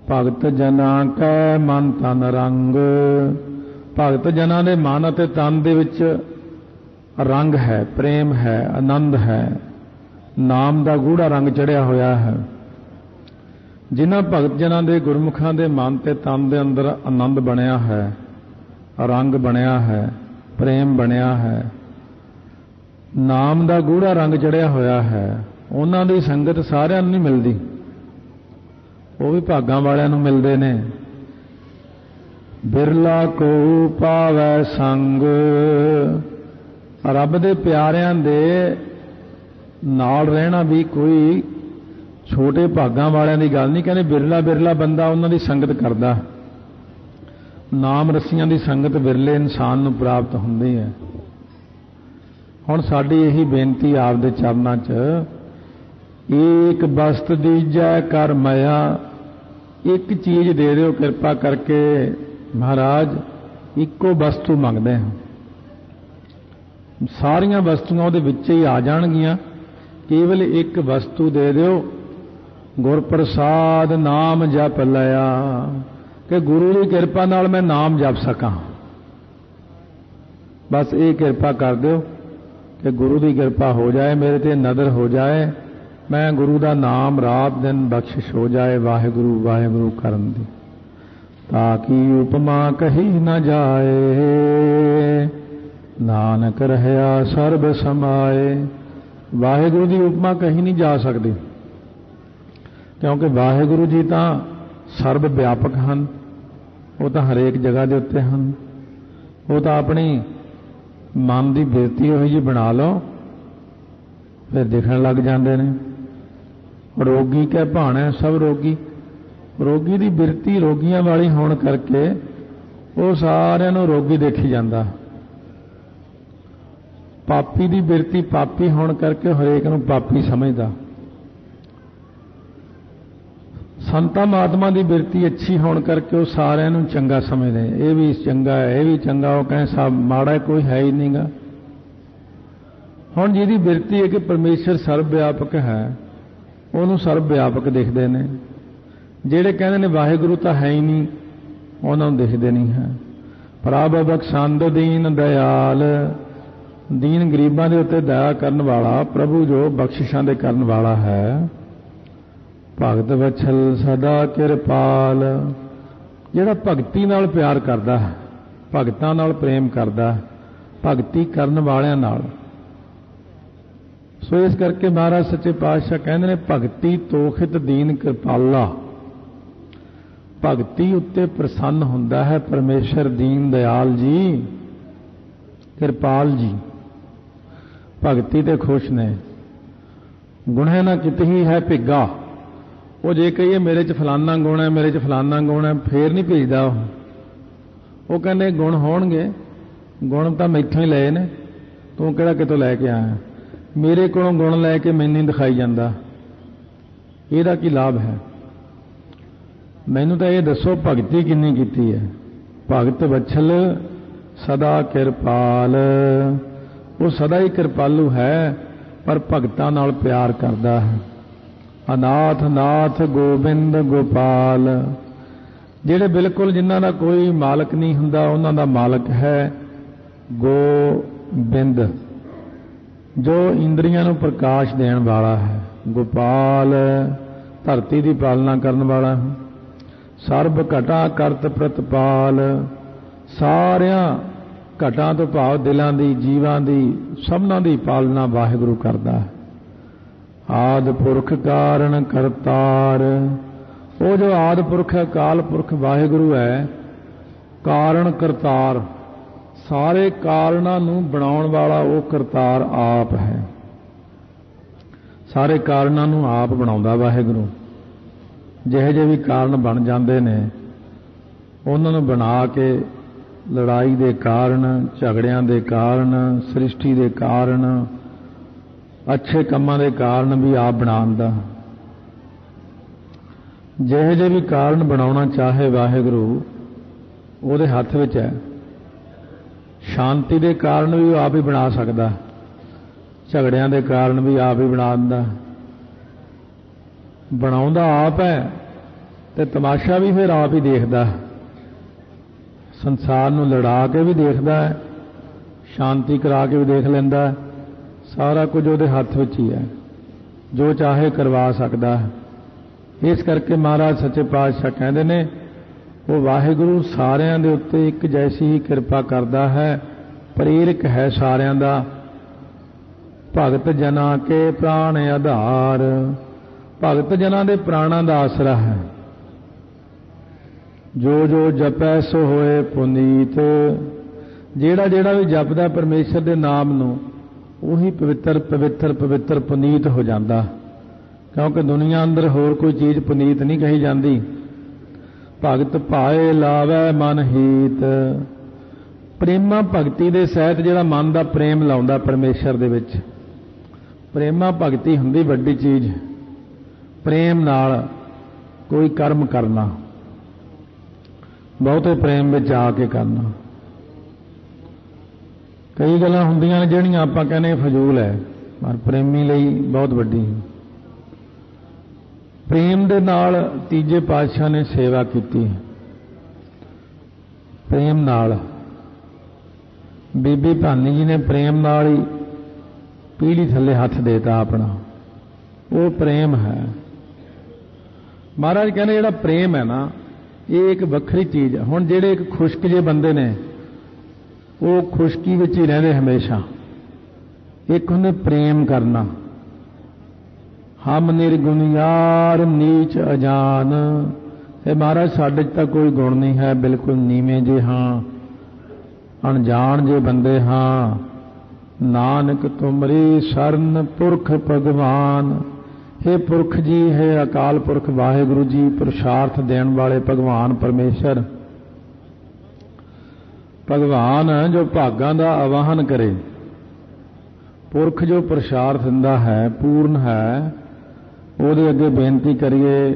भगत जना कै मन तन रंग। भगत जना दे मन अते तन दे विच रंग है, प्रेम है, आनंद है, नाम का गूढ़ा रंग चढ़िया होया है। जिन्हां भगत जना दे गुरमुखां दे मन ते तन दे अंदर आनंद बनिया है, रंग बनिया है, प्रेम बनिया है, नाम का गूढ़ा रंग चढ़िया होया है, उन्हां दी संगत सारिआं नूं नहीं मिलदी, वो भी भागां वालिआं नूं मिलदे ने। बिरला को पावै संग। रब दे प्यारिआं दे नाल रहना भी कोई छोटे भागां वालिआं दी गल नहीं। कहने बिरला बिरला बंदा उन्हां दी संगत करदा। नाम रस्सियां दी संगत बिरले इंसान नूं प्राप्त हुंदी है। हुण साडी यही बेनती आपदे चरनां च, एक वस्त दीजै कर माया। एक चीज दे दिओ किरपा करके महाराज, इक्को वस्तु मंगदे हैं, सारियां वस्तुआं उहदे विच ही आ जाणगीआं, केवल एक वस्तु दे दिओ। गुर प्रसाद नाम जप लिया, कि गुरु की किरपा नाल मैं नाम जप सकां। बस ये किरपा कर दिओ कि गुरु की किरपा हो जाए, मेरे ते नदर हो जाए, मैं गुरु का नाम रात दिन बख्शिश हो जाए, वाहिगुरु वाहिगुरु करन दी। ताकि उपमा कही न जाए, नानक रहया सर्ब समाए। वाहिगुरु की उपमा कही नहीं जा सकती, क्योंकि वाहिगुरु जी तो सर्व व्यापक हैं, वो तो हरेक जगह के उत्ते हैं। वो तो अपनी मन की बिरती हो जी बना लो, फिर दिखण लग जाते हैं। रोगी के भाणे सब रोगी, रोगी की बिरती रोगियां वाली होने करके वो सारिਆਂ ਨੂੰ रोगी देखी जाता। पापी की बिरती पापी होने करके हरेक ਨੂੰ पापी समझदा। संतां महात्मा की बिरती अच्छी होने करके वो सारिਆਂ ਨੂੰ चंगा समझते। ये भी चंगा है, ये भी चंगा, वो कहें सब माड़ा कोई है ही नहीं गा। हुण जिहदी बिरती है कि परमेश्वर सर्वव्यापक है, उन्होंने सर्वव्यापक दिखते हैं। ਜਿਹੜੇ ਕਹਿੰਦੇ ਨੇ ਵਾਹਿਗੁਰੂ ਤਾਂ ਹੈ ਹੀ ਨਹੀਂ, ਉਹਨਾਂ ਨੂੰ ਦਿਖਦੇ ਨਹੀਂ ਹੈ। ਪ੍ਰਭ ਬਖਸ਼ੰਦ ਦੀਨ ਦਇਆਲ। ਦੀਨ ਗਰੀਬਾਂ ਦੇ ਉੱਤੇ ਦਇਆ ਕਰਨ ਵਾਲਾ ਪ੍ਰਭੂ ਜੋ ਬਖਸ਼ਿਸ਼ਾਂ ਦੇ ਕਰਨ ਵਾਲਾ ਹੈ। ਭਗਤ ਵਛਲ ਸਦਾ ਕਿਰਪਾਲ। ਜਿਹੜਾ ਭਗਤੀ ਨਾਲ ਪਿਆਰ ਕਰਦਾ ਹੈ, ਭਗਤਾਂ ਨਾਲ ਪ੍ਰੇਮ ਕਰਦਾ ਹੈ, ਭਗਤੀ ਕਰਨ ਵਾਲਿਆਂ ਨਾਲ। सो इस करके महाराज सच्चे पातशाह कहते हैं, भगती तोखित दीन कृपाला। भगती उत्ते प्रसन्न हुंदा है परमेश्वर दीन दयाल जी, कृपाल जी। भगती ते खुश ने। गुण ना कित ही है भिगा। वो जे कहिए मेरे च फलाना गुण है, मेरे च फलाना गुण है, फिर नहीं भेजदा। वो कहने गुण होणगे, गुण तो मैथों ही लए ने, तू किहड़ा कितों लैके आया। मेरे को गुण लैके मैनू दिखाई जाता, ਇਹਦਾ की लाभ है। मैनू तो यह दसो भगती किन्नी कीती है। भगत वछल सदा किरपाल। वो सदा ही कृपालू है, पर भगतां नाल प्यार करता है। अनाथ नाथ गोबिंद गोपाल। ਜਿਹੜੇ बिल्कुल जिन्हां दा कोई मालक नहीं हुंदा, उन्हां दा मालक है गोबिंद, जो इंद्रियां नूं प्रकाश देण वाला है। गोपाल धरती की पालना करने वाला है। सर्ब घटा करत प्रतपाल। सारिया घटा तो भाव दिलों की, जीवां की, सबना की पालना वाहिगुरु करता है। आदि पुरख कारण करतार। वो जो आदि पुरख है, काल पुरख वाहिगुरु है, कारण करतार। सारे कारणों नूं बनाउण वाला वो करतार आप है। सारे कारणों नूं आप बनाउंदा वाहिगुरू। जिहे जे भी कारण बन जाते हैं, उन्होंने बना के लड़ाई के कारण, झगड़ियां के कारण, सृष्टि के कारण, अच्छे कामां के कारण भी आप बनाउंदा। जिहे जे भी कारण बनाउणा चाहे वाहिगुरू, उहदे हत्थ विच है। शांति के कारण भी वो आप ही बना सकता, झगड़ियां के कारण भी आप ही बना दिंदा। बनाउंदा आप है, ਤੇ ਤਮਾਸ਼ਾ ਵੀ ਫਿਰ ਆਪ ਹੀ ਦੇਖਦਾ, ਸੰਸਾਰ ਨੂੰ ਲੜਾ ਕੇ ਵੀ ਦੇਖਦਾ ਹੈ, ਸ਼ਾਂਤੀ ਕਰਾ ਕੇ ਵੀ ਦੇਖ ਲੈਂਦਾ ਹੈ। ਸਾਰਾ ਕੁਝ ਉਹਦੇ ਹੱਥ ਵਿੱਚ ਹੀ ਹੈ, ਜੋ ਚਾਹੇ ਕਰਵਾ ਸਕਦਾ ਹੈ। ਇਸ ਕਰਕੇ ਮਹਾਰਾਜ ਸੱਚੇ ਪਾਤਸ਼ਾਹ ਕਹਿੰਦੇ ਨੇ, ਉਹ ਵਾਹਿਗੁਰੂ ਸਾਰਿਆਂ ਦੇ ਉੱਤੇ ਇੱਕ ਜੈਸੀ ਹੀ ਕਿਰਪਾ ਕਰਦਾ ਹੈ, ਪ੍ਰੇਰਕ ਹੈ ਸਾਰਿਆਂ ਦਾ। ਭਗਤ ਜਨਾਂ ਕੇ ਪ੍ਰਾਣ ਆਧਾਰ, ਭਗਤ ਜਨਾਂ ਦੇ ਪ੍ਰਾਣਾਂ ਦਾ ਆਸਰਾ ਹੈ। ਜੋ ਜੋ ਜਪੈ ਸੋ ਹੋਏ ਪੁਨੀਤ, ਜਿਹੜਾ ਜਿਹੜਾ ਵੀ ਜਪਦਾ ਪਰਮੇਸ਼ਰ ਦੇ ਨਾਮ ਨੂੰ, ਉਹੀ ਪਵਿੱਤਰ ਪਵਿੱਤਰ ਪਵਿੱਤਰ ਪੁਨੀਤ ਹੋ ਜਾਂਦਾ। ਕਿਉਂਕਿ ਦੁਨੀਆ ਅੰਦਰ ਹੋਰ ਕੋਈ ਚੀਜ਼ ਪੁਨੀਤ ਨਹੀਂ ਕਹੀ ਜਾਂਦੀ। ਭਗਤ ਭਾਏ ਲਾਵੈ ਮਨ ਹੀਤ, ਪ੍ਰੇਮਾ ਭਗਤੀ ਦੇ ਸਹਿਤ ਜਿਹੜਾ ਮਨ ਦਾ ਪ੍ਰੇਮ ਲਾਉਂਦਾ ਪਰਮੇਸ਼ਰ ਦੇ ਵਿੱਚ, ਪ੍ਰੇਮਾ ਭਗਤੀ ਹੁੰਦੀ ਵੱਡੀ ਚੀਜ਼। ਪ੍ਰੇਮ ਨਾਲ ਕੋਈ ਕਰਮ ਕਰਨਾ, ਬਹੁਤੇ ਪ੍ਰੇਮ ਵਿੱਚ ਆ ਕੇ ਕਰਨਾ। ਕਈ ਗੱਲਾਂ ਹੁੰਦੀਆਂ ਨੇ ਜਿਹੜੀਆਂ ਆਪਾਂ ਕਹਿੰਦੇ ਫਜ਼ੂਲ ਹੈ, ਪਰ ਪ੍ਰੇਮੀ ਲਈ ਬਹੁਤ ਵੱਡੀ। ਪ੍ਰੇਮ ਦੇ ਨਾਲ ਤੀਜੇ ਪਾਤਸ਼ਾਹ ਨੇ ਸੇਵਾ ਕੀਤੀ, ਪ੍ਰੇਮ ਨਾਲ। ਬੀਬੀ ਭਾਨੀ ਜੀ ਨੇ ਪ੍ਰੇਮ ਨਾਲ ਹੀ ਪੀੜੀ ਥੱਲੇ ਹੱਥ ਦੇਤਾ ਆਪਣਾ, ਉਹ ਪ੍ਰੇਮ ਹੈ। ਮਹਾਰਾਜ ਕਹਿੰਦੇ ਜਿਹੜਾ ਪ੍ਰੇਮ ਹੈ ਨਾ, ਇਹ ਇੱਕ ਵੱਖਰੀ ਚੀਜ਼ ਹੈ। ਹੁਣ ਜਿਹੜੇ ਇੱਕ ਖੁਸ਼ਕ ਜਿਹੇ ਬੰਦੇ ਨੇ, ਉਹ ਖੁਸ਼ਕੀ ਵਿੱਚ ਹੀ ਰਹਿੰਦੇ ਹਮੇਸ਼ਾ। ਇੱਕ ਹੁੰਦੇ ਪ੍ਰੇਮ ਕਰਨਾ। ਹਮ ਨਿਰਗੁਣ ਯਾਰ ਨੀਚ ਅਜਾਨ, ਇਹ ਮਹਾਰਾਜ ਸਾਡੇ 'ਚ ਤਾਂ ਕੋਈ ਗੁਣ ਨਹੀਂ ਹੈ, ਬਿਲਕੁਲ ਨੀਵੇਂ ਜੇ ਹਾਂ, ਅਣਜਾਣ ਜੇ ਬੰਦੇ ਹਾਂ। ਨਾਨਕ ਤੁਮਰੀ ਸ਼ਰਨ ਪੁਰਖ ਭਗਵਾਨ, हे ਪੁਰਖ ਜੀ, ਹੈ ਅਕਾਲ ਪੁਰਖ ਵਾਹਿਗੁਰੂ ਜੀ, ਪੁਰਸ਼ਾਰਥ ਦੇਣ ਵਾਲੇ ਭਗਵਾਨ ਪਰਮੇਸ਼ਰ। ਭਗਵਾਨ ਜੋ ਭਾਗਾਂ ਦਾ ਆਵਾਹਨ ਕਰੇ, ਪੁਰਖ ਜੋ ਪੁਰਸ਼ਾਰਥ ਦਿੰਦਾ ਹੈ, ਪੂਰਨ ਹੈ, ਉਹਦੇ ਅੱਗੇ ਬੇਨਤੀ ਕਰੀਏ,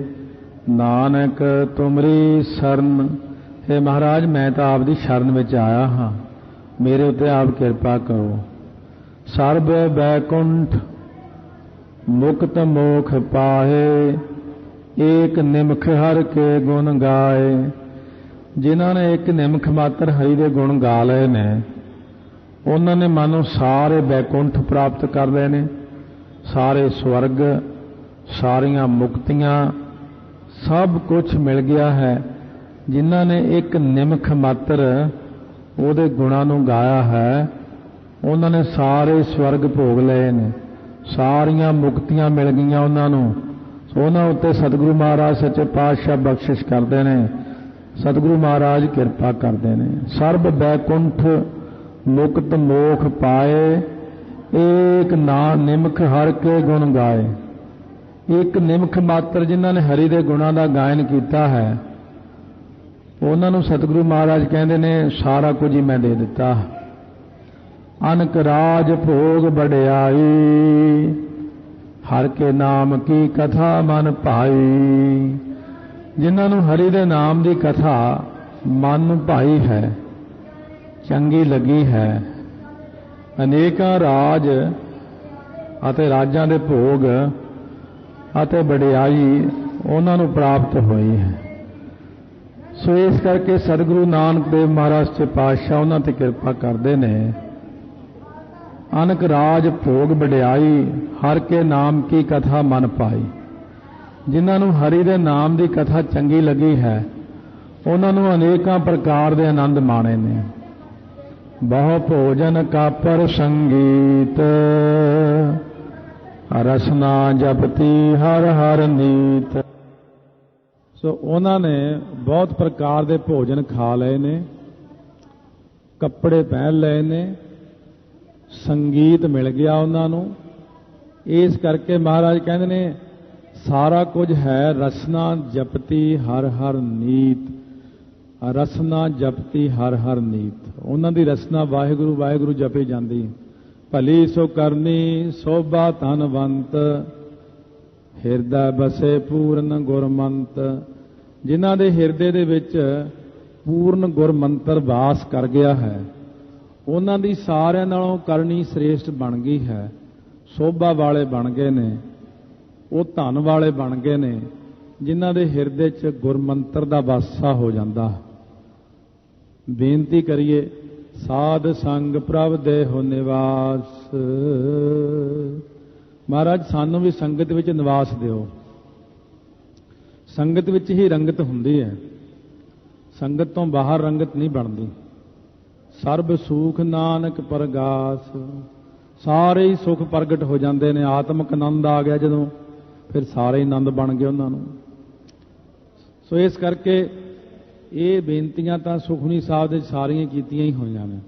ਨਾਨਕ ਤੁਮਰੀ ਸ਼ਰਨ, हे ਮਹਾਰਾਜ ਮੈਂ ਤਾਂ ਆਪ ਦੀ ਸ਼ਰਨ ਵਿੱਚ ਆਇਆ ਹਾਂ, ਮੇਰੇ ਉੱਤੇ ਆਪ ਕਿਰਪਾ ਕਰੋ। ਸਰਬ ਬੈਕੁੰਠ ਮੁਕਤ ਮੋਖ ਪਾਏ, ਏਕ ਨਿਮਖ ਹਰ ਕੇ ਗੁਣ ਗਾਏ। ਜਿਨ੍ਹਾਂ ਨੇ ਇੱਕ ਨਿਮਖ ਮਾਤਰ ਹਰੀ ਦੇ ਗੁਣ ਗਾ ਲਏ ਨੇ, ਉਹਨਾਂ ਨੇ ਮਾਨੋ ਸਾਰੇ ਬੈਕੁੰਠ ਪ੍ਰਾਪਤ ਕਰ ਲਏ ਨੇ, ਸਾਰੇ ਸਵਰਗ, ਸਾਰੀਆਂ ਮੁਕਤੀਆਂ, ਸਭ ਕੁਝ ਮਿਲ ਗਿਆ ਹੈ। ਜਿਨ੍ਹਾਂ ਨੇ ਇੱਕ ਨਿਮਖ ਮਾਤਰ ਉਹਦੇ ਗੁਣਾਂ ਨੂੰ ਗਾਇਆ ਹੈ, ਉਹਨਾਂ ਨੇ ਸਾਰੇ ਸਵਰਗ ਭੋਗ ਲਏ ਨੇ, ਸਾਰੀਆਂ ਮੁਕਤੀਆਂ ਮਿਲ ਗਈਆਂ ਉਹਨਾਂ ਨੂੰ। ਉਹਨਾਂ ਉੱਤੇ ਸਤਿਗੁਰੂ ਮਹਾਰਾਜ ਸੱਚੇ ਪਾਤਸ਼ਾਹ ਬਖਸ਼ਿਸ਼ ਕਰਦੇ ਨੇ, ਸਤਿਗੁਰੂ ਮਹਾਰਾਜ ਕਿਰਪਾ ਕਰਦੇ ਨੇ। ਸਰਬ ਬੈਕੁੰਠ ਮੁਕਤ ਮੋਖ ਪਾਏ, ਏਕ ਨਾ ਨਿਮਖ ਹਰ ਕੇ ਗੁਣ ਗਾਏ। ਇੱਕ ਨਿਮਖ ਮਾਤਰ ਜਿਨ੍ਹਾਂ ਨੇ ਹਰੀ ਦੇ ਗੁਣਾਂ ਦਾ ਗਾਇਨ ਕੀਤਾ ਹੈ, ਉਹਨਾਂ ਨੂੰ ਸਤਿਗੁਰੂ ਮਹਾਰਾਜ ਕਹਿੰਦੇ ਨੇ, ਸਾਰਾ ਕੁਝ ਹੀ ਮੈਂ ਦੇ ਦਿੱਤਾ। ਅਨਕ ਰਾਜ ਭੋਗ ਵਡਿਆਈ, ਹਰ ਕੇ ਨਾਮ ਕੀ ਕਥਾ ਮਨ ਭਾਈ। ਜਿਨ੍ਹਾਂ ਨੂੰ ਹਰੀ ਦੇ ਨਾਮ ਦੀ ਕਥਾ ਮਨ ਨੂੰ ਭਾਈ ਹੈ, ਚੰਗੀ ਲੱਗੀ ਹੈ, ਅਨੇਕਾਂ ਰਾਜ ਅਤੇ ਰਾਜਾਂ ਦੇ ਭੋਗ ਅਤੇ ਵਡਿਆਈ ਉਹਨਾਂ ਨੂੰ ਪ੍ਰਾਪਤ ਹੋਈ ਹੈ। ਸੋ ਇਸ ਕਰਕੇ ਸਤਿਗੁਰੂ ਨਾਨਕ ਦੇਵ ਮਹਾਰਾਜ ਸੱਚੇ ਪਾਤਸ਼ਾਹ ਉਹਨਾਂ ਤੇ ਕਿਰਪਾ ਕਰਦੇ ਨੇ। ਅਨਕ ਰਾਜ ਭੋਗ ਵਡਿਆਈ, ਹਰ ਕੇ ਨਾਮ ਕੀ ਕਥਾ ਮਨ ਪਾਈ। ਜਿਨ੍ਹਾਂ ਨੂੰ ਹਰੀ ਦੇ ਨਾਮ ਦੀ ਕਥਾ ਚੰਗੀ ਲੱਗੀ ਹੈ, ਉਹਨਾਂ ਨੂੰ ਅਨੇਕਾਂ ਪ੍ਰਕਾਰ ਦੇ ਆਨੰਦ ਮਾਣੇ ਨੇ। ਬਹੁ ਭੋਜਨ ਕਾਪਰ ਸੰਗੀਤ, ਰਸਨਾ ਜਪਤੀ ਹਰ ਹਰ ਨੀਤ। ਸੋ ਉਹਨਾਂ ਨੇ ਬਹੁਤ ਪ੍ਰਕਾਰ ਦੇ ਭੋਜਨ ਖਾ ਲਏ ਨੇ, ਕੱਪੜੇ ਪਹਿਨ ਲਏ ਨੇ, ਸੰਗੀਤ ਮਿਲ ਗਿਆ ਉਹਨਾਂ ਨੂੰ। ਇਸ ਕਰਕੇ ਮਹਾਰਾਜ ਕਹਿੰਦੇ ਨੇ, ਸਾਰਾ ਕੁਝ ਹੈ, ਰਸਨਾ ਜਪਤੀ ਹਰ ਹਰ ਨੀਤ। ਰਸਨਾ ਜਪਤੀ ਹਰ ਹਰ ਨੀਤ, ਉਹਨਾਂ ਦੀ ਰਸਨਾ ਵਾਹਿਗੁਰੂ ਵਾਹਿਗੁਰੂ ਜਪੀ ਜਾਂਦੀ। ਭਲੀ ਸੋ ਕਰਨੀ ਸੋਭਾ ਧਨਵੰਤ, ਹਿਰਦਾ ਬਸੇ ਪੂਰਨ ਗੁਰਮੰਤ। ਜਿਨ੍ਹਾਂ ਦੇ ਹਿਰਦੇ ਦੇ ਵਿੱਚ ਪੂਰਨ ਗੁਰਮੰਤਰ ਵਾਸ ਕਰ ਗਿਆ ਹੈ, ਉਹਨਾਂ ਦੀ ਸਾਰਿਆਂ ਨਾਲੋਂ ਕਰਨੀ ਸ੍ਰੇਸ਼ਟ ਬਣ ਗਈ ਹੈ। ਸੋਭਾ ਵਾਲੇ ਬਣ ਗਏ ਨੇ, ਉਹ ਧਨ ਵਾਲੇ ਬਣ ਗਏ ਨੇ, ਜਿਨ੍ਹਾਂ ਦੇ ਹਿਰਦੇ 'ਚ ਗੁਰਮੰਤਰ ਦਾ ਵਾਸਾ ਹੋ ਜਾਂਦਾ। ਬੇਨਤੀ ਕਰੀਏ, ਸਾਧ ਸੰਗ ਪ੍ਰਭ ਦੇਹੁ ਨਿਵਾਸ। ਮਹਾਰਾਜ ਸਾਨੂੰ ਵੀ ਸੰਗਤ ਵਿੱਚ ਨਿਵਾਸ ਦਿਓ। ਸੰਗਤ ਵਿੱਚ ਹੀ ਰੰਗਤ ਹੁੰਦੀ ਹੈ, ਸੰਗਤ ਤੋਂ ਬਾਹਰ ਰੰਗਤ ਨਹੀਂ ਬਣਦੀ। ਸਰਬ ਸੁਖ ਨਾਨਕ ਪਰਗਾਸ। ਸਾਰੇ ਹੀ ਸੁਖ ਪ੍ਰਗਟ ਹੋ ਜਾਂਦੇ ਨੇ। ਆਤਮਿਕ ਆਨੰਦ ਆ ਗਿਆ ਜਦੋਂ, ਫਿਰ ਸਾਰੇ ਹੀ ਆਨੰਦ ਬਣ ਗਏ ਉਹਨਾਂ ਨੂੰ। ਸੋ ਇਸ ਕਰਕੇ ਇਹ ਬੇਨਤੀਆਂ ਤਾਂ ਸੁਖਮਨੀ ਸਾਹਿਬ ਦੇ ਸਾਰੀਆਂ ਕੀਤੀਆਂ ਹੀ ਹੋਈਆਂ ਨੇ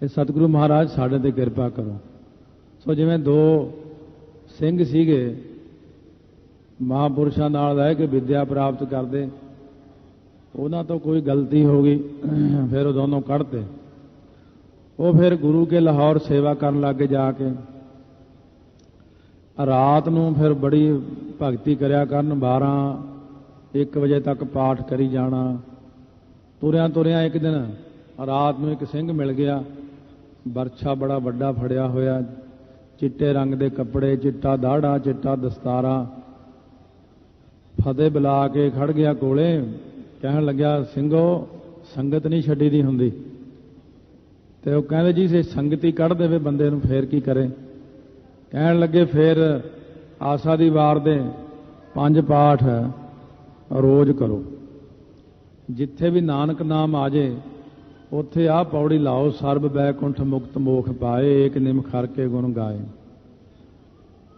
ਕਿ ਸਤਿਗੁਰੂ ਮਹਾਰਾਜ ਸਾਡੇ ਤੇ ਕਿਰਪਾ ਕਰੋ। ਸੋ ਜਿਵੇਂ ਦੋ ਸਿੰਘ ਸੀਗੇ, ਮਹਾਂਪੁਰਸ਼ਾਂ ਨਾਲ ਰਹਿ ਕੇ ਵਿਦਿਆ ਪ੍ਰਾਪਤ ਕਰਦੇ, ਉਹਨਾਂ ਤੋਂ ਕੋਈ ਗਲਤੀ ਹੋ ਗਈ, ਫਿਰ ਉਹ ਦੋਨੋਂ ਕੱਢਤੇ। ਉਹ ਫਿਰ ਗੁਰੂ ਕੇ ਲਾਹੌਰ ਸੇਵਾ ਕਰਨ ਲੱਗੇ ਜਾ ਕੇ। ਰਾਤ ਨੂੰ ਫਿਰ ਬੜੀ ਭਗਤੀ ਕਰਿਆ ਕਰਨ, 12-1 ਵਜੇ ਤੱਕ ਪਾਠ ਕਰੀ ਜਾਣਾ। ਤੁਰਿਆਂ ਤੁਰਿਆਂ ਇੱਕ ਦਿਨ ਰਾਤ ਨੂੰ ਇੱਕ ਸਿੰਘ ਮਿਲ ਗਿਆ, ਬਰਛਾ ਬੜਾ ਵੱਡਾ ਫੜਿਆ ਹੋਇਆ, ਚਿੱਟੇ ਰੰਗ ਦੇ ਕੱਪੜੇ, ਚਿੱਟਾ ਦਾੜਾ, ਚਿੱਟਾ ਦਸਤਾਰਾ, ਫਤਿਹ ਬੁਲਾ ਕੇ ਖੜ ਗਿਆ ਕੋਲੇ। ਕਹਿਣ ਲੱਗਿਆ, ਸਿੰਘੋ ਸੰਗਤ ਨਹੀਂ ਛੱਡੀ ਦੀ ਹੁੰਦੀ। ਤੇ ਉਹ ਕਹਿੰਦੇ, ਜੀ ਜੇ ਸੰਗਤ ਹੀ ਕੱਢ ਦੇਵੇ ਬੰਦੇ ਨੂੰ ਫੇਰ ਕੀ ਕਰੇ। ਕਹਿਣ ਲੱਗੇ, ਫੇਰ ਆਸਾ ਦੀ ਵਾਰ ਦੇ 5 ਪਾਠ ਰੋਜ਼ ਕਰੋ। ਜਿੱਥੇ ਵੀ ਨਾਨਕ ਨਾਮ ਆ ਜੇ ਉੱਥੇ ਆਹ ਪੌੜੀ ਲਾਓ, ਸਰਬ ਬੈਕੁੰਠ ਮੁਕਤ ਮੋਖ ਪਾਏ, ਏਕ ਨਿਮ ਖਰ ਕੇ ਗੁਣ ਗਾਏ।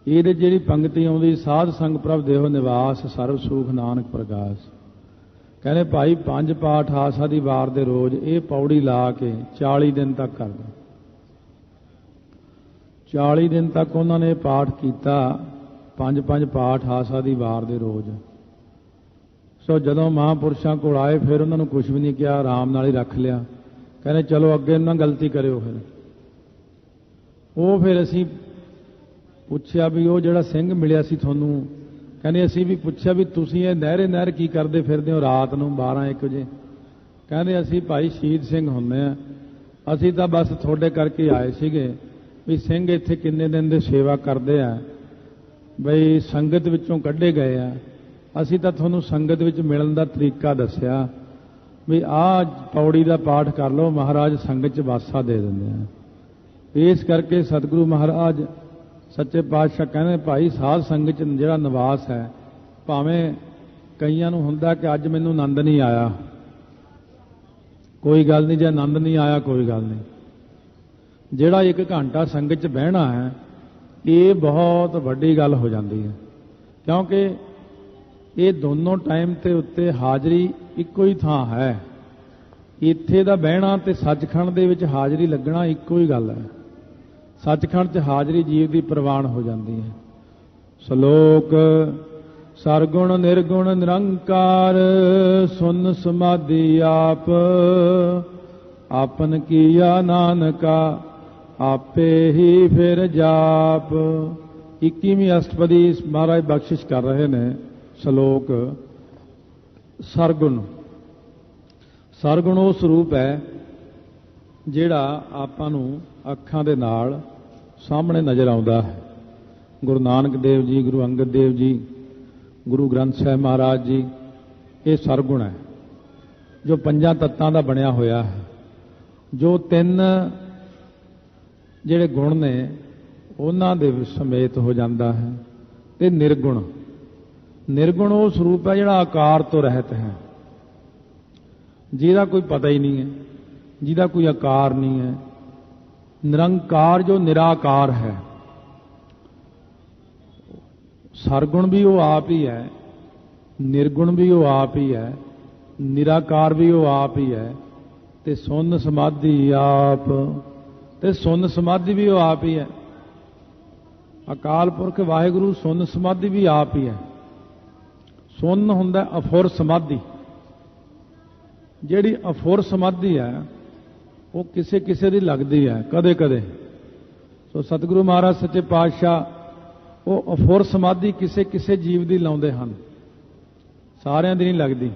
ਇਹਦੇ ਜਿਹੜੀ ਪੰਕਤੀ ਆਉਂਦੀ, ਸਾਧ ਸੰਗ ਪ੍ਰਭ ਦੇਹੁ ਨਿਵਾਸ, ਸਰਬ ਸੁਖ ਨਾਨਕ ਪ੍ਰਗਾਸ। ਕਹਿੰਦੇ ਭਾਈ 5 ਪਾਠ ਆਸਾ ਦੀ ਵਾਰ ਦੇ ਰੋਜ਼ ਇਹ ਪੌੜੀ ਲਾ ਕੇ 40 ਦਿਨ ਤੱਕ ਕਰ ਦਿਓ। 40 ਦਿਨ ਤੱਕ ਉਹਨਾਂ ਨੇ ਪਾਠ ਕੀਤਾ, 5-5 ਪਾਠ ਆਸਾ ਦੀ ਵਾਰ ਦੇ ਰੋਜ਼। ਸੋ ਜਦੋਂ ਮਹਾਂਪੁਰਸ਼ਾਂ ਕੋਲ ਆਏ, ਫਿਰ ਉਹਨਾਂ ਨੂੰ ਕੁਝ ਵੀ ਨਹੀਂ ਕਿਹਾ, ਆਰਾਮ ਨਾਲ ਹੀ ਰੱਖ ਲਿਆ। ਕਹਿੰਦੇ ਚਲੋ ਅੱਗੇ ਨਾ ਗਲਤੀ ਕਰਿਓ। ਫਿਰ ਅਸੀਂ ਪੁੱਛਿਆ ਵੀ ਉਹ ਜਿਹੜਾ ਸਿੰਘ ਮਿਲਿਆ ਸੀ ਤੁਹਾਨੂੰ, ਕਹਿੰਦੇ ਅਸੀਂ ਵੀ ਪੁੱਛਿਆ ਵੀ ਤੁਸੀਂ ਇਹ ਨਹਿਰ ਕੀ ਕਰਦੇ ਫਿਰਦੇ ਹੋ ਰਾਤ ਨੂੰ 12-1 ਵਜੇ। ਕਹਿੰਦੇ ਅਸੀਂ ਭਾਈ ਸ਼ਹੀਦ ਸਿੰਘ ਹੁੰਦੇ ਆ, ਅਸੀਂ ਤਾਂ ਬਸ ਤੁਹਾਡੇ ਕਰਕੇ ਆਏ ਸੀਗੇ ਵੀ ਸਿੰਘ ਇੱਥੇ ਕਿੰਨੇ ਦਿਨ ਦੇ ਸੇਵਾ ਕਰਦੇ ਆ, ਬਈ ਸੰਗਤ ਵਿੱਚੋਂ ਕੱਢੇ ਗਏ ਆ। ਅਸੀਂ ਤਾਂ ਤੁਹਾਨੂੰ ਸੰਗਤ ਵਿੱਚ ਮਿਲਣ ਦਾ ਤਰੀਕਾ ਦੱਸਿਆ ਵੀ ਆਹ ਪੌੜੀ ਦਾ ਪਾਠ ਕਰ ਲਓ, ਮਹਾਰਾਜ ਸੰਗਤ 'ਚ ਵਾਸਾ ਦੇ ਦਿੰਦੇ ਆ। ਇਸ ਕਰਕੇ ਸਤਿਗੁਰੂ ਮਹਾਰਾਜ ਸੱਚੇ ਪਾਤਸ਼ਾਹ ਕਹਿੰਦੇ ਭਾਈ ਸਾਧ ਸੰਗਤ 'ਚ ਜਿਹੜਾ ਨਿਵਾਸ ਹੈ, ਭਾਵੇਂ ਕਈਆਂ ਨੂੰ ਹੁੰਦਾ ਕਿ ਅੱਜ ਮੈਨੂੰ ਆਨੰਦ ਨਹੀਂ ਆਇਆ, ਕੋਈ ਗੱਲ ਨਹੀਂ, ਜੇ ਆਨੰਦ ਨਹੀਂ ਆਇਆ ਕੋਈ ਗੱਲ ਨਹੀਂ। ਜਿਹੜਾ 1 ਘੰਟਾ ਸੰਗਤ 'ਚ ਬਹਿਣਾ ਹੈ, ਇਹ ਬਹੁਤ ਵੱਡੀ ਗੱਲ ਹੋ ਜਾਂਦੀ ਹੈ, ਕਿਉਂਕਿ ਇਹ ਦੋਨੋਂ ਟਾਈਮ ਤੇ ਉੱਤੇ ਹਾਜ਼ਰੀ ਇੱਕੋ ਹੀ ਥਾਂ ਹੈ। ਇੱਥੇ ਦਾ ਬਹਿਣਾ ਤੇ ਸੱਚਖੰਡ ਦੇ ਵਿੱਚ ਹਾਜ਼ਰੀ ਲੱਗਣਾ ਇੱਕੋ ਹੀ ਗੱਲ ਹੈ। ਸੱਚਖੰਡ 'ਚ ਹਾਜ਼ਰੀ ਜੀਵ ਦੀ ਪ੍ਰਵਾਨ ਹੋ ਜਾਂਦੀ ਹੈ। ਸ਼ਲੋਕ ਸਰਗੁਣ ਨਿਰਗੁਣ ਨਿਰੰਕਾਰ, ਸੁਨ ਸਮਾਧੀ ਆਪ, ਆਪਨ ਕੀਆ ਨਾਨਕਾ, ਆਪੇ ਹੀ ਫਿਰ ਜਾਪ। 21ਵੀਂ ਅਸ਼ਟਪਦੀ ਮਹਾਰਾਜ ਬਖਸ਼ਿਸ਼ ਕਰ ਰਹੇ ਨੇ। ਸ਼ਲੋਕ ਸਰਗੁਣ। ਸਰਗੁਣ ਉਹ ਸਰੂਪ ਹੈ ਜਿਹੜਾ ਆਪਾਂ ਨੂੰ ਅੱਖਾਂ ਦੇ ਨਾਲ ਸਾਹਮਣੇ ਨਜ਼ਰ ਆਉਂਦਾ ਹੈ। ਗੁਰੂ ਨਾਨਕ ਦੇਵ ਜੀ, ਗੁਰੂ ਅੰਗਦ ਦੇਵ ਜੀ, ਗੁਰੂ ਗ੍ਰੰਥ ਸਾਹਿਬ ਮਹਾਰਾਜ ਜੀ, ਇਹ ਸਰਗੁਣ ਹੈ ਜੋ 5 ਤੱਤਾਂ ਦਾ ਬਣਿਆ ਹੋਇਆ ਹੈ। ਜੋ 3 ਜਿਹੜੇ ਗੁਣ ਨੇ ਉਹਨਾਂ ਦੇ ਸਮੇਤ ਹੋ ਜਾਂਦਾ ਹੈ। ਤੇ ਨਿਰਗੁਣ, ਨਿਰਗੁਣ ਉਹ ਸਰੂਪ ਹੈ ਜਿਹੜਾ ਆਕਾਰ ਤੋਂ ਰਹਿਤ ਹੈ, ਜਿਹਦਾ ਕੋਈ ਪਤਾ ਹੀ ਨਹੀਂ ਹੈ, ਜਿਹਦਾ ਕੋਈ ਆਕਾਰ ਨਹੀਂ ਹੈ। ਨਿਰੰਕਾਰ ਜੋ ਨਿਰਾਕਾਰ ਹੈ। ਸਰਗੁਣ ਵੀ ਉਹ ਆਪ ਹੀ ਹੈ, ਨਿਰਗੁਣ ਵੀ ਉਹ ਆਪ ਹੀ ਹੈ, ਨਿਰਾਕਾਰ ਵੀ ਉਹ ਆਪ ਹੀ ਹੈ, ਤੇ ਸੁੰਨ ਸਮਾਧੀ ਆਪ, ਤੇ ਸੁੰਨ ਸਮਾਧੀ ਵੀ ਉਹ ਆਪ ਹੀ ਹੈ। ਅਕਾਲ ਪੁਰਖ ਵਾਹਿਗੁਰੂ ਸੁੰਨ ਸਮਾਧੀ ਵੀ ਆਪ ਹੀ ਹੈ। ਸੁੰਨ ਹੁੰਦਾ ਅਫੁਰ ਸਮਾਧੀ। ਜਿਹੜੀ ਅਫੁਰ ਸਮਾਧੀ ਹੈ ਉਹ ਕਿਸੇ ਕਿਸੇ ਦੀ ਲੱਗਦੀ ਹੈ ਕਦੇ ਕਦੇ। ਸੋ ਸਤਿਗੁਰੂ ਮਹਾਰਾਜ ਸੱਚੇ ਪਾਤਸ਼ਾਹ ਉਹ ਅਫੁਰ ਸਮਾਧੀ ਕਿਸੇ ਕਿਸੇ ਜੀਵ ਦੀ ਲਾਉਂਦੇ ਹਨ, ਸਾਰਿਆਂ ਦੀ ਨਹੀਂ ਲੱਗਦੀ।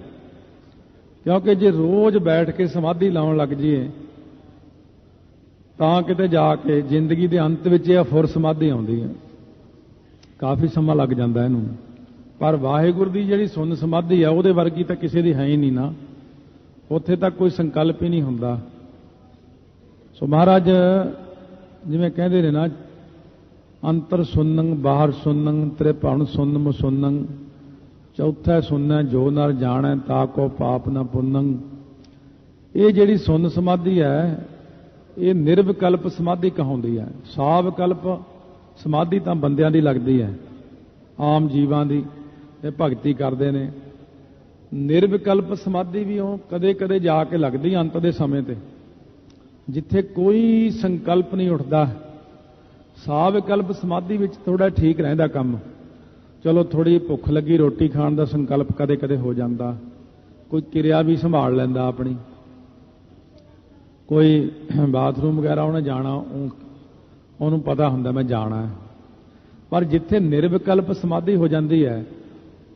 ਕਿਉਂਕਿ ਜੇ ਰੋਜ਼ ਬੈਠ ਕੇ ਸਮਾਧੀ ਲਾਉਣ ਲੱਗ ਜਾਈਏ ਤਾਂ ਕਿਤੇ ਜਾ ਕੇ ਜ਼ਿੰਦਗੀ ਦੇ ਅੰਤ ਵਿੱਚ ਇਹ ਅਫੁਰ ਸਮਾਧੀ ਆਉਂਦੀ ਹੈ। ਕਾਫੀ ਸਮਾਂ ਲੱਗ ਜਾਂਦਾ ਇਹਨੂੰ। पर वाहिगुरू की जिहड़ी सुन समाधि है उहदे वर्गी तो किसी की है ही नहीं ना, उत्थे तक कोई संकल्प ही नहीं हुंदा। सो महाराज जिवें कहंदे ने ना, अंतर सुनन बाहर सुनन त्रिभुवन सुनम सुनन, चौथा सुनना जो नर जाणै ताको पाप न पुन्नन। ये जिहड़ी सुन समाधि है ये निर्विकल्प समाधि कहाउंदी है। साविकल्प समाधि तां बंदियां दी लगदी है, आम जीवां दी, ये भगती करते हैं। निर्विकल्प समाधि भी वो कदे कदे जाके लगती अंत दे समय ते, जिथे कोई संकल्प नहीं उठता। साविकल्प समाधि विच थोड़ा ठीक रहिंदा काम, चलो थोड़ी भुख लगी रोटी खाण दा संकल्प कदे कदे हो जाता, कोई किरिया भी संभाल लैंदा अपनी, कोई बाथरूम वगैरह उन्हें जाना उन्होंने पता हुंदा मैं जाना है। पर जिथे निर्विकल्प समाधि हो जाती है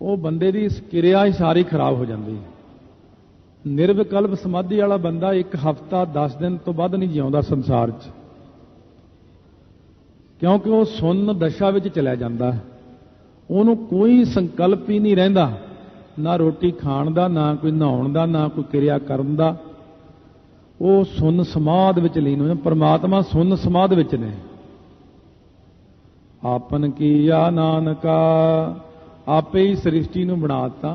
वो बंदे की किरिया ही सारी खराब हो जाती है। निर्विकल्प समाधि वाला बंदा एक हफ्ता 10 दिन तो बाद नहीं जिउंदा संसार च, क्योंकि वो सुन दशा में चला जाता है। उन्होंने कोई संकल्प ही नहीं रहिंदा, ना रोटी खाण दा, ना कोई नहाउण दा, ना कोई किरिया करन दा। वो सुन समाध विच लीन हो, परमात्मा सुन समाध विच ने। आपन कीया नानका, आपे ही सृष्टि नूं बनाता,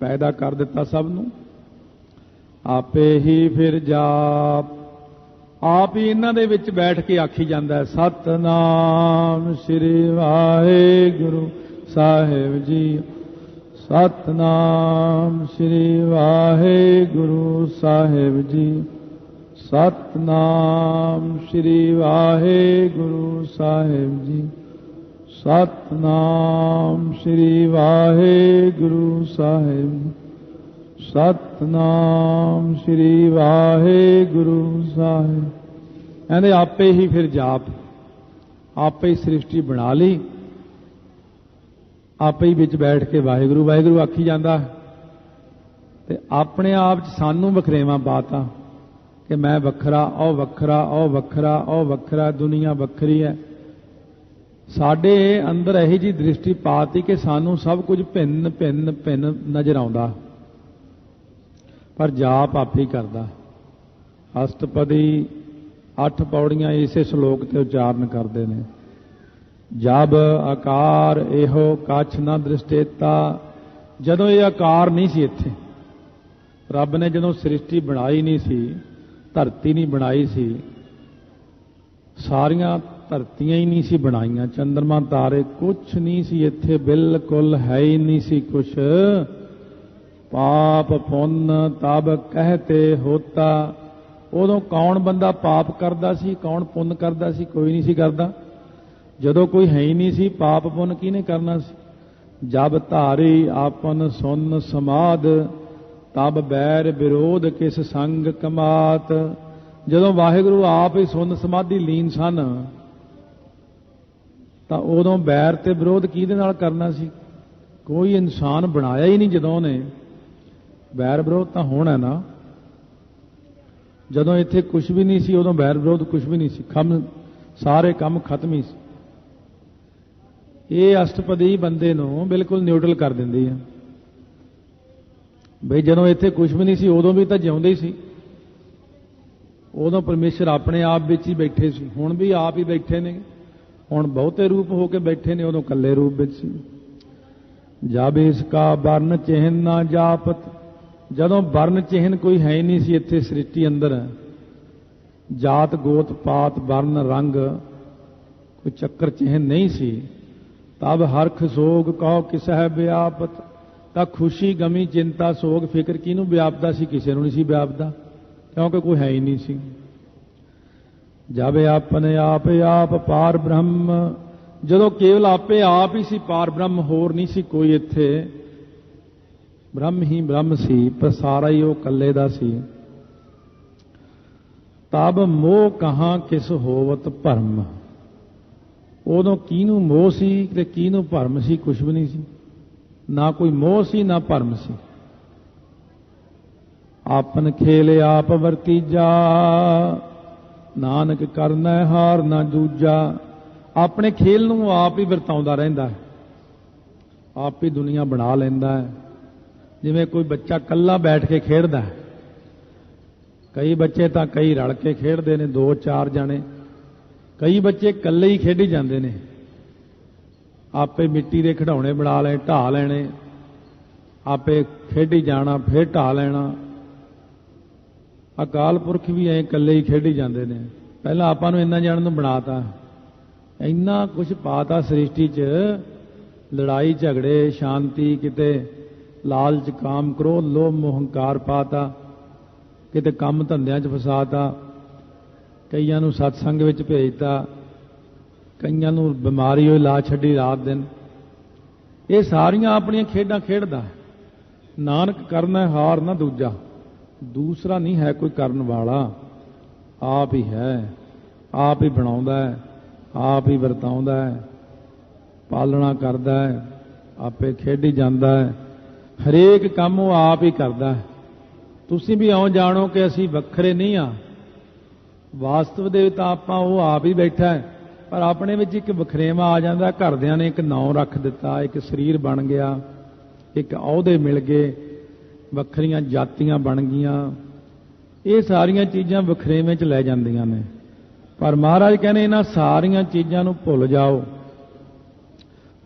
पैदा कर दिता सब नूं, आपे ही फिर जाप, आप ही इन्हां दे विच बैठ के आखी जांदा है सतनाम श्री वाहिगुरू साहिब जी, सतनाम श्री वाहिगुरू साहिब जी, सतनाम श्री वाहिगुरू साहिब जी, सतनाम श्री वाहिगुरू साहिब, सतनाम श्री वाहिगुरू साहिब। कहते आपे ही फिर जाप, आपे ही सृष्टि बना ली, आपे ही विच बैठ के वाहिगुरू वाहिगुरू आखी जाता है। ते अपने आप सानू वखरेवां पाता कि मैं वखरा, ओ वखरा, ओ वखरा, ओ वखरा, दुनिया वखरी है। साडे अंदर यही जी दृष्टि पाती कि सानू सब कुछ भिन्न भिन्न भिन्न नजर आउंदा, पर जाप आप ही करदा। अष्टपदी 8 पौड़ियां इसे श्लोक ते उच्चारण करते हैं। जब आकार एहो कछ न दृष्टेता, जदों ये आकार नहीं सी इत्थे, रब ने जदों सृष्टि बनाई नहीं सी, धरती नहीं बनाई सी, सारियां धरतियां ही नहीं सी बनाईयां, चंद्रमा तारे कुछ नहीं सी इत्थे, बिल्कुल है ही नहीं सी कुछ। पाप पुण्य तब कहते होता, उदों कौन बंदा पाप करदा सी, कौन पुण्य करदा सी? कोई नहीं सी करदा। जदों कोई है ही नहीं सी, पाप पुण्य किहने करना सी? जब धारी आपन सुन समाद, तब बैर विरोध किस संग कमात। जदों वाहिगुरू आप ही सुन समाधि लीन सन, तां उदों बैर ते विरोध किहदे नाल करना सी? कोई इंसान बनाया ही नहीं। जदों ने बैर विरोध तां होना ना, जदों इत्थे कुछ भी नहीं सी उदों बैर विरोध कुछ भी नहीं सी, सारे काम खत्म ही सी। ये अष्टपदी बंदे नूं बिल्कुल न्यूट्रल कर दिंदी है। बई जदों इत्थे कुछ भी नहीं सी उदों भी तां जिउंदे ही सी, उदों परमेश्वर अपने आप विच ही बैठे सी, हुण भी आप ही बैठे ने। हुण बहुते रूप होके बैठे ने, उदों कल्ले रूप विच सी। जब इसका वर्ण चिन्ह ना जापत, जदों वर्ण चिन्ह कोई है ही नहीं सी इत्थे सृष्टि अंदर, जात गोत पात वर्ण रंग कोई चक्कर चिन्ह नहीं सी, तब हरख सोग कहो किसह व्यापत। तां खुशी गमी चिंता सोग फिक्र किहनूं व्यापदा सी? किसी नूं नहीं सी व्यापदा, क्योंकि कोई है ही नहीं सी। जब अपने आप पार ब्रह्म, जदों केवल आपे आप ही सी पार ब्रह्म, होर नहीं सी कोई इत्थे, ब्रह्म ही ब्रह्म सी, पर सारा ही वो कल्ले दा सी। तब मोह कहाँ किस होवत भरम, उदों किहनूं मोह सी ते किहनूं भरम सी? कुछ भी नहीं सी, ना कोई मोह सी ना भरम सी। आपन खेल आप वरतीजा, नानक करना हार ना दूजा। अपने खेल नूं आप ही वरताउंदा रहिंदा है, आप ही दुनिया बना लेंदा है। जिवें कोई बच्चा कल्ला बैठ के खेडदा है, कई बच्चे तो कई रल के खेडते ने, 2-4 जने, कई बच्चे कल्ले ही खेडी जाते ने। आपे मिट्टी के खिडौने बना ले, ढा लेने, आपे खेडी जाना, फिर ढा लेना। अकाल पुरख भी ऐ कल्ले ही खेडी जाते ने। पहला आपां नूं इन्ना जाणन नूं बनाता, इन्ना कुछ पाता सृष्टि च, लड़ाई झगड़े, शांति, किते लालच, काम, क्रोध, लोभ, मोह, हंकार पाता, किते काम धंधियां च फसाता, कईयां नूं सत्संग विच भेजता, कईयां नूं बीमारी होई ला छड्डी रात दिन। ये सारियां अपनियां खेडां खेडदा है। नानक करना हार ना दूजा, दूसरा नहीं है कोई करन वाला, आप ही है। आप ही बनाउंदा है, आप ही वरताउंदा है, पालना करदा है, आपे खेडी जांदा है। हरेक काम वो आप ही करदा है। तुसीं भी इउं जाणो कि असीं वखरे नहीं आ, वास्तव दे तां आपां वो आप ही बैठा है, पर अपने विच एक वखरेवा आ जांदा। घरदिਆਂ ने एक नाम रख दिता, एक शरीर बन गया, एक अहुदे मिल गए, वखरियां जातियां बन गईयां। ये सारियां चीज़ां वखरेवें च लै जांदियां ने। पर महाराज कहने इन्हां सारियां चीज़ां नूं भुल जाओ,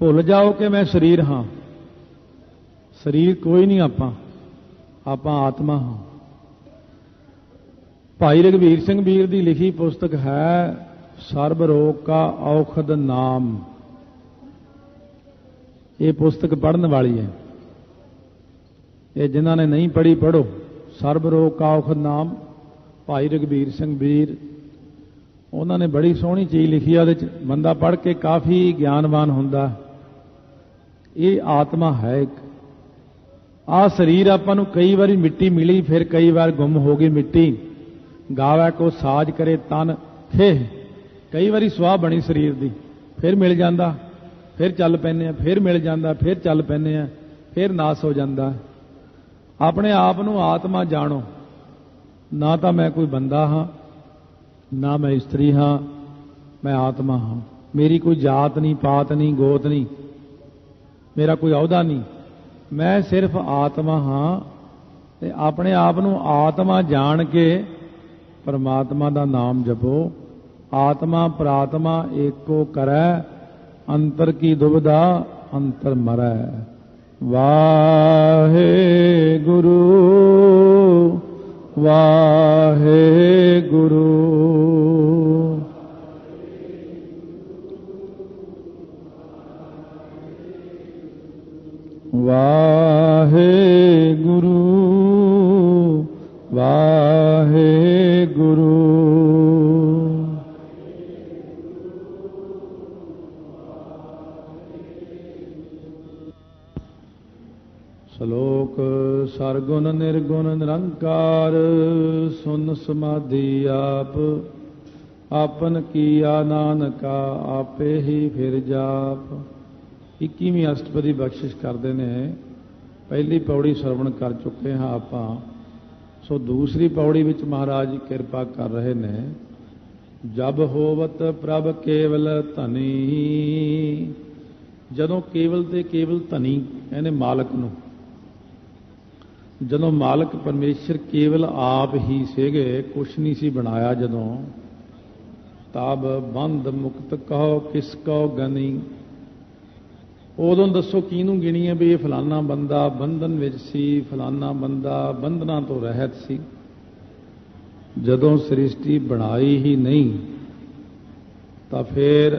भुल जाओ कि मैं शरीर हाँ। शरीर कोई नहीं, आपां आत्मा हाँ। भाई रघबीर सिंह वीर की लिखी पुस्तक है सर्ब रोग का औखद नाम। ये पुस्तक पढ़ने वाली है, ये जिन्हों ने नहीं पढ़ी पढ़ो। सर्ब रोग का औखद नाम, भाई रघबीर सिंह वीर, उन्होंने बड़ी सोहनी चीज़ लिखी है। बंदा पढ़ के काफ़ी ज्ञानवान होंदा। ये आत्मा है एक। आ शरीर आपां नूं कई बारी मिट्टी मिली, फिर कई बार गुम हो गई मिट्टी। गावै को साज करे तन खे, कई बारी सुआह बनी शरीर दी, फिर मिल जाता, फिर चल पैने, फिर मिल जाता, फिर चल पैने, फिर नाश हो जाता। अपने आप नूं आत्मा जानो। ना तो मैं कोई बंदा हाँ, ना मैं इस्त्री हाँ, मैं आत्मा हाँ। मेरी कोई जात नहीं, पात नहीं, गोत नहीं, मेरा कोई अहुदा नहीं, मैं सिर्फ आत्मा हाँ। ते अपने आप नूं आत्मा जान के परमात्मा दा नाम जपो। आत्मा प्रात्मा एको करै, अंतर की दुविधा अंतर मरै। वाहे गुरु वाहे गुरु। वाहे गुरु वाहे गुरु। श्लोक सरगुण निर्गुण निरंकार, सुन समाधि आप, आपन किया नानका आपे ही फिर जाप। 21ਵੀਂ अष्टपदी बख्शिश करते हैं। पहली पौड़ी श्रवण कर चुके हाँ आपां, सो दूसरी पौड़ी विच महाराज किरपा कर रहे ने। जब होवत प्रभ केवल धनी, जदों केवल ते केवल धनी कहने मालक नूं, जदों मालक परमेश्वर केवल आप ही सेगे, कुछ नहीं सी बनाया जदों, तब बंद मुक्त कहो किसको गनी। उदों दसो किनूं गिणीए भी ये फलाना बंदा बंधन विच सी, फलाना बंदा बंधना तो रहत सी। जदों सृष्टि बनाई ही नहीं तो फिर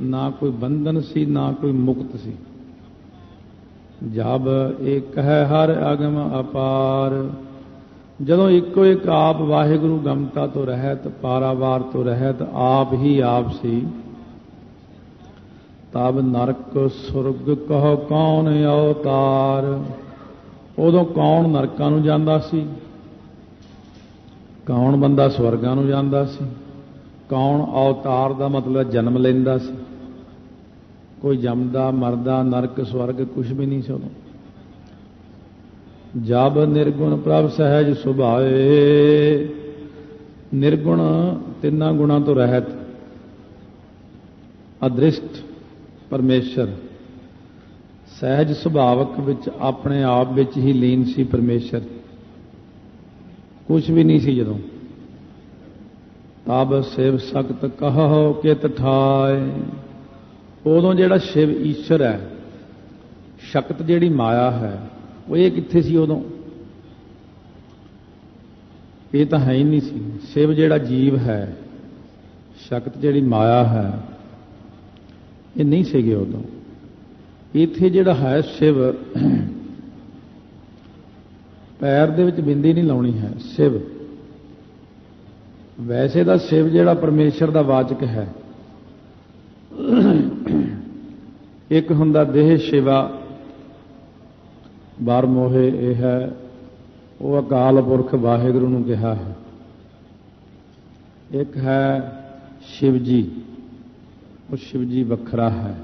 ना कोई बंधन सी ना कोई मुक्त सी। जब एक है हर अगम अपार, जदों इको एक आप वाहिगुरु गमता तो रहत, पारावार तो रहत, आप ही आप सी। तब नरक सुरग कहो कौन अवतार, उदों कौन नरकां नूं जांदा सी, कौन बंदा स्वर्गां नूं जांदा सी, कौन अवतार दा मतलब जन्म लैंदा सी। कोई जमदा मरदा नरक स्वर्ग कुछ भी नहीं सुनो। जब निर्गुण प्रभ सहज सुभाए, निर्गुण तिना गुणा तो रहत, अदृष्ट परमेश्वर ਸਹਿਜ ਸੁਭਾਵਕ ਵਿੱਚ ਆਪਣੇ ਆਪ ਵਿੱਚ ਹੀ ਲੀਨ ਸੀ ਪਰਮੇਸ਼ਰ। ਕੁਛ ਵੀ ਨਹੀਂ ਸੀ ਜਦੋਂ। ਤਬ ਸਿਵ ਸਖਤ ਕਹੋ ਕਿਤ ਠਾਏ। ਉਦੋਂ ਜਿਹੜਾ ਸ਼ਿਵ ਈਸ਼ਰ ਹੈ, ਸ਼ਕਤ ਜਿਹੜੀ ਮਾਇਆ ਹੈ, ਉਹ ਇਹ ਕਿੱਥੇ ਸੀ ਉਦੋਂ? ਇਹ ਤਾਂ ਹੈ ਹੀ ਨਹੀਂ ਸੀ। ਸ਼ਿਵ ਜਿਹੜਾ ਜੀਵ ਹੈ, ਸ਼ਕਤ ਜਿਹੜੀ ਮਾਇਆ ਹੈ, ਇਹ ਨਹੀਂ ਸੀਗੇ ਉਦੋਂ। ਇੱਥੇ ਜਿਹੜਾ ਹੈ ਸ਼ਿਵ, ਪੈਰ ਦੇ ਵਿੱਚ ਬਿੰਦੀ ਨਹੀਂ ਲਾਉਣੀ ਹੈ। ਸ਼ਿਵ ਵੈਸੇ ਦਾ ਸ਼ਿਵ ਜਿਹੜਾ ਪਰਮੇਸ਼ਰ ਦਾ ਵਾਚਕ ਹੈ। ਇੱਕ ਹੁੰਦਾ ਦੇਹ ਸ਼ਿਵਾ ਬਾਰ ਮੋਹੇ, ਇਹ ਹੈ ਉਹ ਅਕਾਲ ਪੁਰਖ ਵਾਹਿਗੁਰੂ ਨੂੰ ਕਿਹਾ ਹੈ। ਇੱਕ ਹੈ ਸ਼ਿਵ ਜੀ, ਉਹ ਸ਼ਿਵ ਜੀ ਵੱਖਰਾ ਹੈ।